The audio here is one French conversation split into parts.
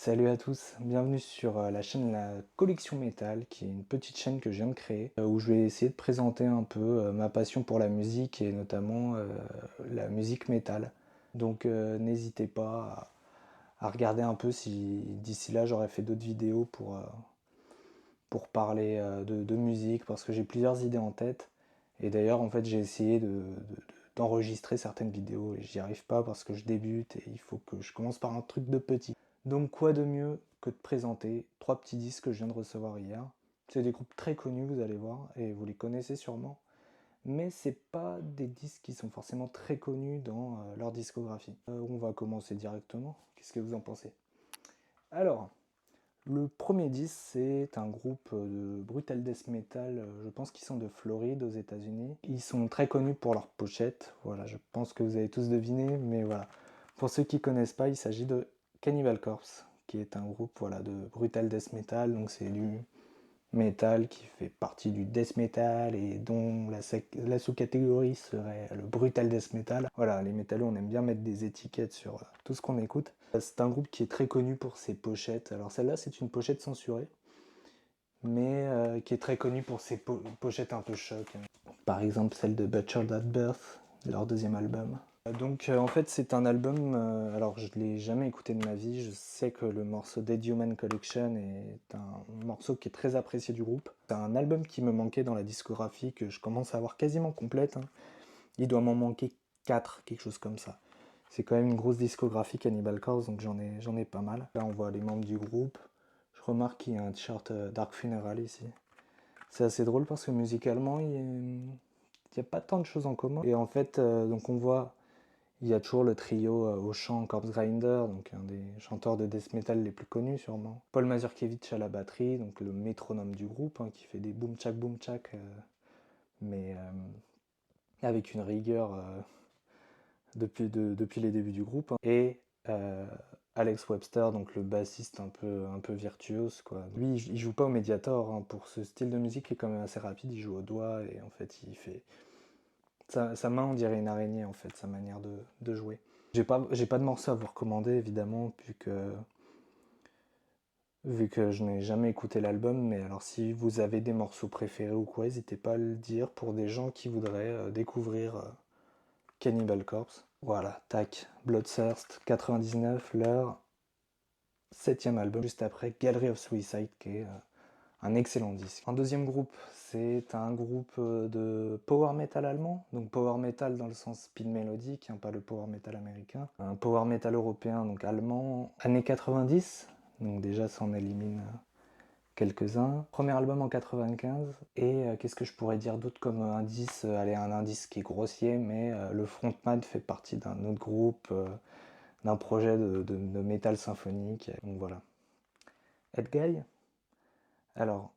Salut à tous, bienvenue sur la chaîne La Collection Métal, qui est une petite chaîne que je viens de créer, où je vais essayer de présenter un peu ma passion pour la musique et notamment la musique métal. Donc n'hésitez pas à regarder un peu si d'ici là j'aurais fait d'autres vidéos pour parler de musique, parce que j'ai plusieurs idées en tête. Et d'ailleurs en fait j'ai essayé d'enregistrer certaines vidéos et j'y arrive pas parce que je débute et il faut que je commence par un truc de petit. Donc quoi de mieux que de présenter trois petits disques que je viens de recevoir hier. C'est des groupes très connus, vous allez voir, et vous les connaissez sûrement. Mais c'est pas des disques qui sont forcément très connus dans leur discographie. On va commencer directement. Qu'est-ce que vous en pensez? Alors, le premier disque, c'est un groupe de brutal death metal, je pense qu'ils sont de Floride aux États-Unis. Ils sont très connus pour leur pochette, voilà, je pense que vous avez tous deviné, mais voilà. Pour ceux qui connaissent pas, il s'agit de Cannibal Corpse, qui est un groupe voilà, de brutal death metal, donc c'est du metal qui fait partie du death metal et dont la sous-catégorie serait le brutal death metal. Voilà, les métalleux, on aime bien mettre des étiquettes sur tout ce qu'on écoute. C'est un groupe qui est très connu pour ses pochettes. Alors celle-là, c'est une pochette censurée, mais qui est très connue pour ses pochettes un peu choc. Par exemple, celle de Butchered at Birth, leur deuxième album. Donc en fait c'est un album, alors je l'ai jamais écouté de ma vie, je sais que le morceau Dead Human Collection est un morceau qui est très apprécié du groupe. C'est un album qui me manquait dans la discographie, que je commence à avoir quasiment complète, hein. Il doit m'en manquer 4, quelque chose comme ça. C'est quand même une grosse discographie Cannibal Corpse, donc j'en ai pas mal. Là on voit les membres du groupe, je remarque qu'il y a un t-shirt Dark Funeral ici. C'est assez drôle parce que musicalement il y a pas tant de choses en commun. Et en fait, donc on voit il y a toujours le trio au chant Corpse Grinder, donc un des chanteurs de death metal les plus connus sûrement. Paul Mazurkiewicz à la batterie, donc le métronome du groupe, hein, qui fait des boom tchak, mais avec une rigueur depuis les débuts du groupe. Hein. Et Alex Webster, donc le bassiste un peu virtuose, quoi. Lui, il joue pas au Mediator, hein, pour ce style de musique qui est quand même assez rapide, il joue au doigt et en fait il fait... Sa main, on dirait une araignée en fait, sa manière de jouer. J'ai pas de morceau à vous recommander évidemment, vu que je n'ai jamais écouté l'album, mais alors si vous avez des morceaux préférés ou quoi, n'hésitez pas à le dire pour des gens qui voudraient découvrir Cannibal Corpse. Voilà, tac, Bloodthirst 99, leur septième album, juste après Gallery of Suicide, qui est un excellent disque. Un deuxième groupe, c'est un groupe de power metal allemand, donc power metal dans le sens speed mélodique, hein, pas le power metal américain. Un power metal européen, donc allemand, années 90, donc déjà ça en élimine quelques-uns. Premier album en 95, et qu'est-ce que je pourrais dire d'autre comme indice? Allez, un indice qui est grossier, mais le frontman fait partie d'un autre groupe, d'un projet de métal symphonique, donc voilà. Edguy, alors,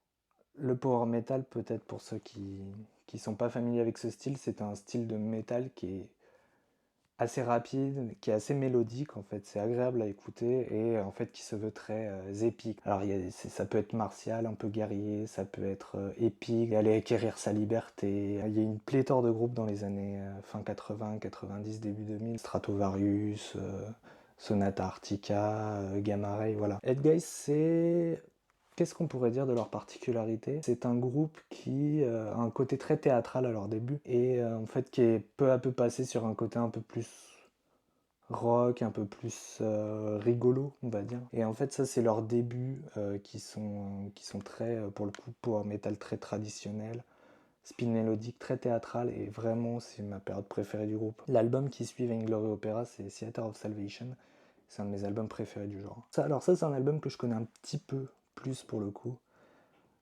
le power metal, peut-être pour ceux qui sont pas familiers avec ce style, c'est un style de métal qui est assez rapide, qui est assez mélodique en fait, c'est agréable à écouter et en fait qui se veut très épique. Alors ça peut être martial, un peu guerrier, ça peut être épique, aller acquérir sa liberté. Il y a une pléthore de groupes dans les années fin 80, 90, début 2000, Stratovarius, Sonata Arctica, Gamma Ray, voilà. Edguy, c'est... Qu'est-ce qu'on pourrait dire de leur particularité? C'est un groupe qui a un côté très théâtral à leur début et en fait qui est peu à peu passé sur un côté un peu plus rock, un peu plus rigolo, on va dire. Et en fait ça c'est leurs débuts qui sont très, pour le coup, power metal très traditionnel, spin mélodique très théâtral et vraiment c'est ma période préférée du groupe. L'album qui suit Vainglory Opera, c'est Theater of Salvation. C'est un de mes albums préférés du genre. Alors ça c'est un album que je connais un petit peu plus pour le coup,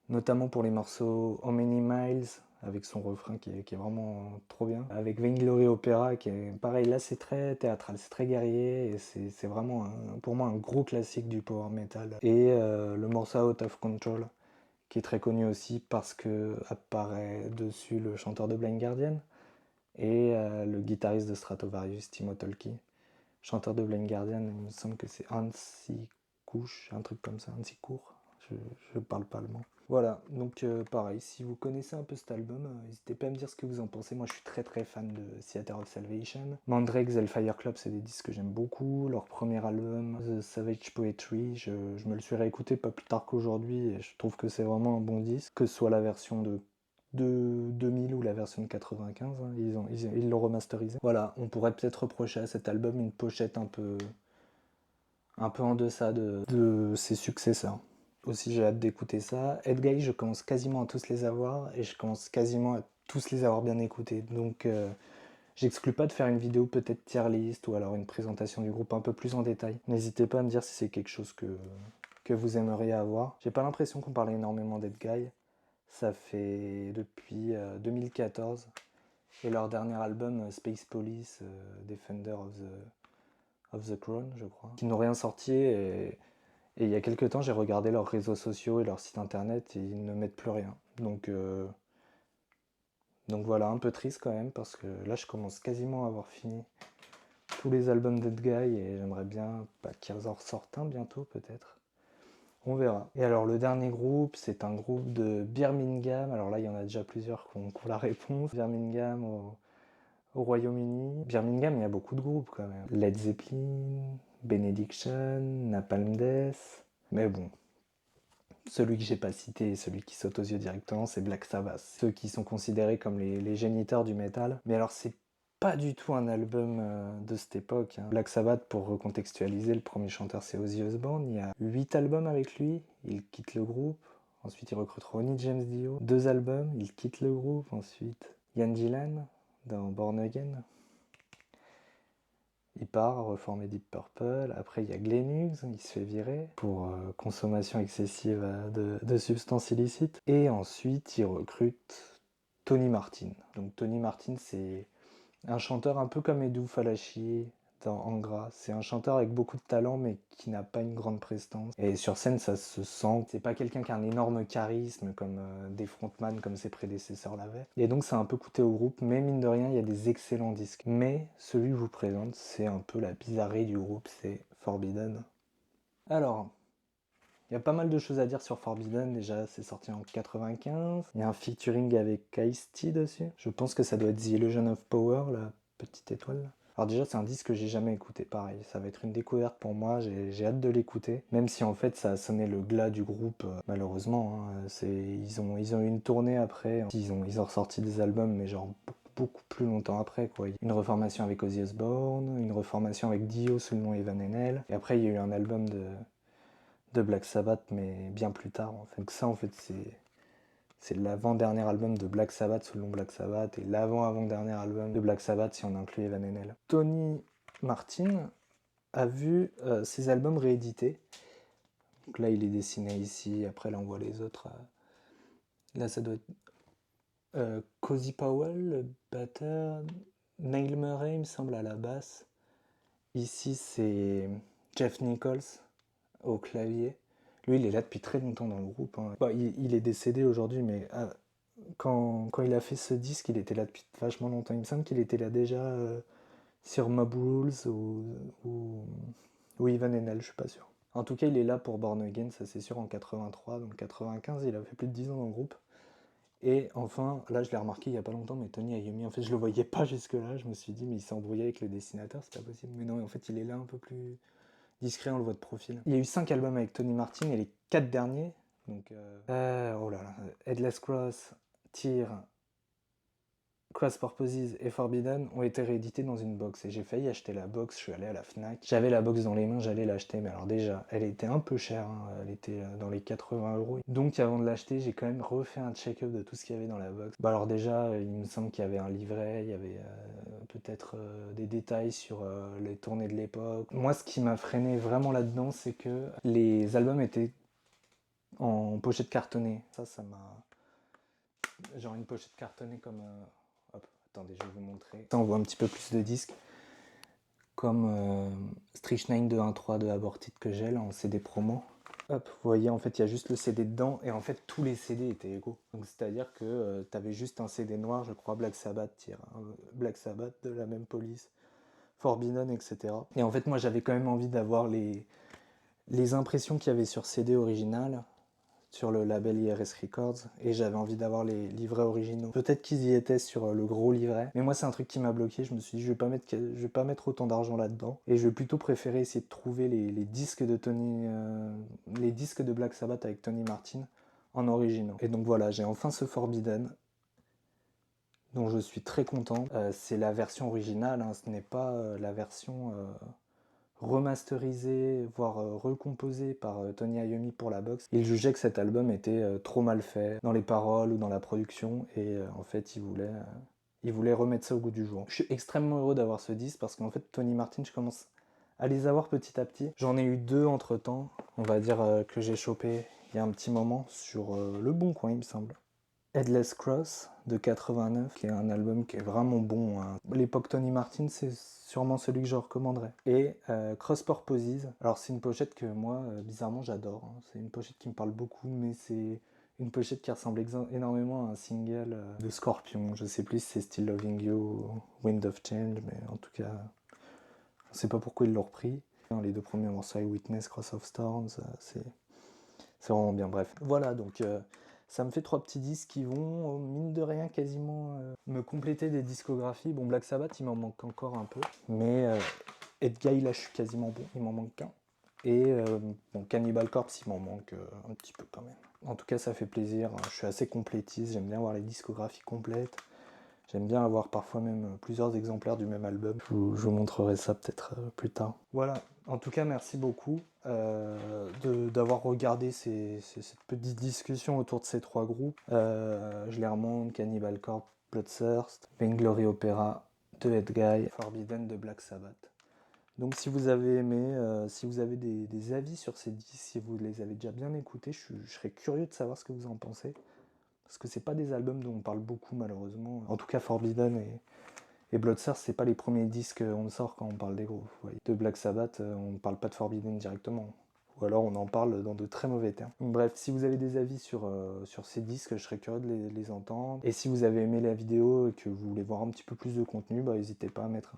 notamment pour les morceaux How Many Miles, avec son refrain qui est vraiment trop bien, avec Vainglory Opera qui est pareil, là c'est très théâtral, c'est très guerrier et c'est vraiment pour moi un gros classique du power metal. Et le morceau Out of Control qui est très connu aussi parce que apparaît dessus le chanteur de Blind Guardian et le guitariste de Stratovarius, Timo Tolkki. Chanteur de Blind Guardian, il me semble que c'est Hansi Kouch, un truc comme ça, Hansi Court, je parle pas allemand. Voilà, donc pareil, si vous connaissez un peu cet album, n'hésitez pas à me dire ce que vous en pensez. Moi je suis très très fan de Theater of Salvation. Mandrake's Hellfire Club, c'est des disques que j'aime beaucoup. Leur premier album, The Savage Poetry, je me le suis réécouté pas plus tard qu'aujourd'hui et je trouve que c'est vraiment un bon disque, que ce soit la version de 2000 ou la version de 95, hein, ils l'ont remasterisé. Voilà, on pourrait peut-être reprocher à cet album une pochette un peu en deçà de ses successeurs. Aussi, j'ai hâte d'écouter ça. Edguy, je commence quasiment à tous les avoir et je commence quasiment à tous les avoir bien écoutés. Donc, j'exclus pas de faire une vidéo peut-être tier list ou alors une présentation du groupe un peu plus en détail. N'hésitez pas à me dire si c'est quelque chose que vous aimeriez avoir. J'ai pas l'impression qu'on parlait énormément d'Edguy. Ça fait depuis 2014 et leur dernier album, Space Police, Defender of the Crown, je crois, qui n'ont rien sorti et il y a quelques temps j'ai regardé leurs réseaux sociaux et leur site internet et ils ne mettent plus rien. Donc voilà, un peu triste quand même parce que là je commence quasiment à avoir fini tous les albums d'Edguy et j'aimerais bien qu'ils en ressortent un bientôt peut-être. On verra. Et alors le dernier groupe, c'est un groupe de Birmingham. Alors là il y en a déjà plusieurs qui ont la réponse. Birmingham au Royaume-Uni. Birmingham, il y a beaucoup de groupes quand même. Led Zeppelin, Benediction, Napalm Death. Mais bon, celui que j'ai pas cité, celui qui saute aux yeux directement, c'est Black Sabbath. Ceux qui sont considérés comme les géniteurs du métal. Mais alors c'est pas du tout un album de cette époque. Hein. Black Sabbath, pour recontextualiser, le premier chanteur c'est Ozzy Osbourne. Il y a 8 albums avec lui. Il quitte le groupe. Ensuite il recrute Ronnie James Dio. 2 albums, il quitte le groupe. Ensuite Ian Gillan dans Born Again. Il part reformer Deep Purple. Après, il y a Glenn Hughes, il se fait virer pour consommation excessive de substances illicites. Et ensuite, il recrute Tony Martin. Donc Tony Martin, c'est un chanteur un peu comme Edu Falaschi dans Angra. C'est un chanteur avec beaucoup de talent mais qui n'a pas une grande prestance. Et sur scène, ça se sent. C'est pas quelqu'un qui a un énorme charisme comme des frontman comme ses prédécesseurs l'avaient. Et donc ça a un peu coûté au groupe, mais mine de rien, il y a des excellents disques. Mais celui que je vous présente, c'est un peu la bizarrerie du groupe, c'est Forbidden. Alors, il y a pas mal de choses à dire sur Forbidden, déjà c'est sorti en 95. Il y a un featuring avec Ice-T dessus. Je pense que ça doit être The Illusion of Power, la petite étoile. Alors déjà c'est un disque que j'ai jamais écouté, pareil, ça va être une découverte pour moi, j'ai hâte de l'écouter. Même si en fait ça a sonné le glas du groupe, malheureusement. Hein, ils ont eu une tournée après, ils ont ressorti des albums mais genre beaucoup plus longtemps après quoi. Une reformation avec Ozzy Osbourne, une reformation avec Dio sous le nom Evan Hennel, et après il y a eu un album de Black Sabbath, mais bien plus tard. En fait. Donc ça, en fait, c'est l'avant-dernier album de Black Sabbath sous le nom Black Sabbath et l'avant-avant-dernier album de Black Sabbath si on inclut Evan Hennel. Tony Martin a vu ses albums réédités. Donc là, il est dessiné ici. Après, là, on voit les autres. Là, ça doit être Cozy Powell, le batteur. Neil Murray, il me semble, à la basse. Ici, c'est Jeff Nichols au clavier. Lui, il est là depuis très longtemps dans le groupe. Hein. Bon, il est décédé aujourd'hui, mais quand il a fait ce disque, il était là depuis vachement longtemps. Il me semble qu'il était là déjà sur Mob Rules ou Evan Hennel, je suis pas sûr. En tout cas, il est là pour Born Again, ça c'est sûr, en 83. Donc 95, il a fait plus de 10 ans dans le groupe. Et enfin, là je l'ai remarqué il y a pas longtemps, mais Tony Iommi, en fait je le voyais pas jusque-là, je me suis dit mais il s'est embrouillé avec le dessinateur, c'est pas possible. Mais non, en fait il est là un peu plus discret, on le voit de profil. Il y a eu 5 albums avec Tony Martin et les 4 derniers, donc oh là là, Headless Cross, Tear, Cross Purposes et Forbidden ont été réédités dans une box et j'ai failli acheter la box, je suis allé à la Fnac, j'avais la box dans les mains, j'allais l'acheter, mais alors déjà, elle était un peu chère, hein, elle était dans les 80€. Donc avant de l'acheter, j'ai quand même refait un check-up de tout ce qu'il y avait dans la box. Bah alors déjà, il me semble qu'il y avait un livret, il y avait peut-être des détails sur les tournées de l'époque. Moi, ce qui m'a freiné vraiment là-dedans, c'est que les albums étaient en pochette cartonnée. Ça m'a... Genre une pochette cartonnée comme... Hop, attendez, je vais vous montrer. Ça, on voit un petit peu plus de disques. Comme Strychnine 213 de Aborted que j'ai là en CD promo. Hop, vous voyez, en fait, il y a juste le CD dedans, et en fait, tous les CD étaient égaux. Donc, c'est-à-dire que t'avais juste un CD noir, je crois, Black Sabbath, Black Sabbath de la même police, Forbidden, etc. Et en fait, moi, j'avais quand même envie d'avoir les impressions qu'il y avait sur CD original, sur le label IRS Records et j'avais envie d'avoir les livrets originaux. Peut-être qu'ils y étaient sur le gros livret, mais moi c'est un truc qui m'a bloqué. Je me suis dit je vais pas mettre autant d'argent là-dedans et je vais plutôt préférer essayer de trouver les disques de les disques de Black Sabbath avec Tony Martin en originaux. Et donc voilà, j'ai enfin ce Forbidden dont je suis très content. C'est la version originale, hein, ce n'est pas la version remasterisé, voire recomposé par Tony Iommi pour la box. Il jugeait que cet album était trop mal fait dans les paroles ou dans la production et en fait il voulait remettre ça au goût du jour. Je suis extrêmement heureux d'avoir ce disque parce qu'en fait Tony Martin, je commence à les avoir petit à petit. J'en ai eu 2 entre temps, on va dire que j'ai chopé il y a un petit moment sur Le Bon Coin il me semble. Headless Cross de 89, qui est un album qui est vraiment bon, hein. L'époque Tony Martin, c'est sûrement celui que je recommanderais. Et Cross Purposes, alors c'est une pochette que moi, bizarrement, j'adore, hein. C'est une pochette qui me parle beaucoup, mais c'est une pochette qui ressemble énormément à un single de Scorpion. Je sais plus si c'est Still Loving You ou Wind of Change, mais en tout cas, je sais pas pourquoi ils l'ont repris. Les 2 premiers morceaux, Witness, Cross of Storms, c'est vraiment bien. Bref, voilà, donc ça me fait 3 petits disques qui vont, mine de rien, quasiment me compléter des discographies. Bon, Black Sabbath, il m'en manque encore un peu, mais Edguy, là, je suis quasiment bon, il m'en manque qu'un. Et bon, Cannibal Corpse, il m'en manque un petit peu quand même. En tout cas, ça fait plaisir, hein. Je suis assez complétiste, j'aime bien avoir les discographies complètes. J'aime bien avoir parfois même plusieurs exemplaires du même album. Je vous montrerai ça peut-être plus tard. Voilà, en tout cas merci beaucoup d'avoir regardé cette petite discussion autour de ces 3 groupes. Je les remonte, Cannibal Corpse, Bloodthirst, Vainglory Opera de Edguy, Forbidden de Black Sabbath. Donc si vous avez aimé, si vous avez des avis sur ces disques, si vous les avez déjà bien écoutés, je serais curieux de savoir ce que vous en pensez. Parce que c'est pas des albums dont on parle beaucoup malheureusement. En tout cas Forbidden et Bloodthirst, c'est pas les premiers disques qu'on sort quand on parle des groupes. Vous voyez. De Black Sabbath, on ne parle pas de Forbidden directement. Ou alors on en parle dans de très mauvais termes. Donc, bref, si vous avez des avis sur ces disques, je serais curieux de les entendre. Et si vous avez aimé la vidéo et que vous voulez voir un petit peu plus de contenu, bah, n'hésitez pas à mettre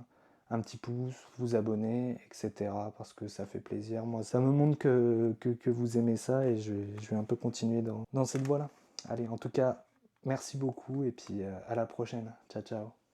un petit pouce, vous abonner, etc. Parce que ça fait plaisir. Moi, ça me montre que vous aimez ça et je vais un peu continuer dans cette voie-là. Allez, en tout cas, merci beaucoup et puis à la prochaine. Ciao, ciao.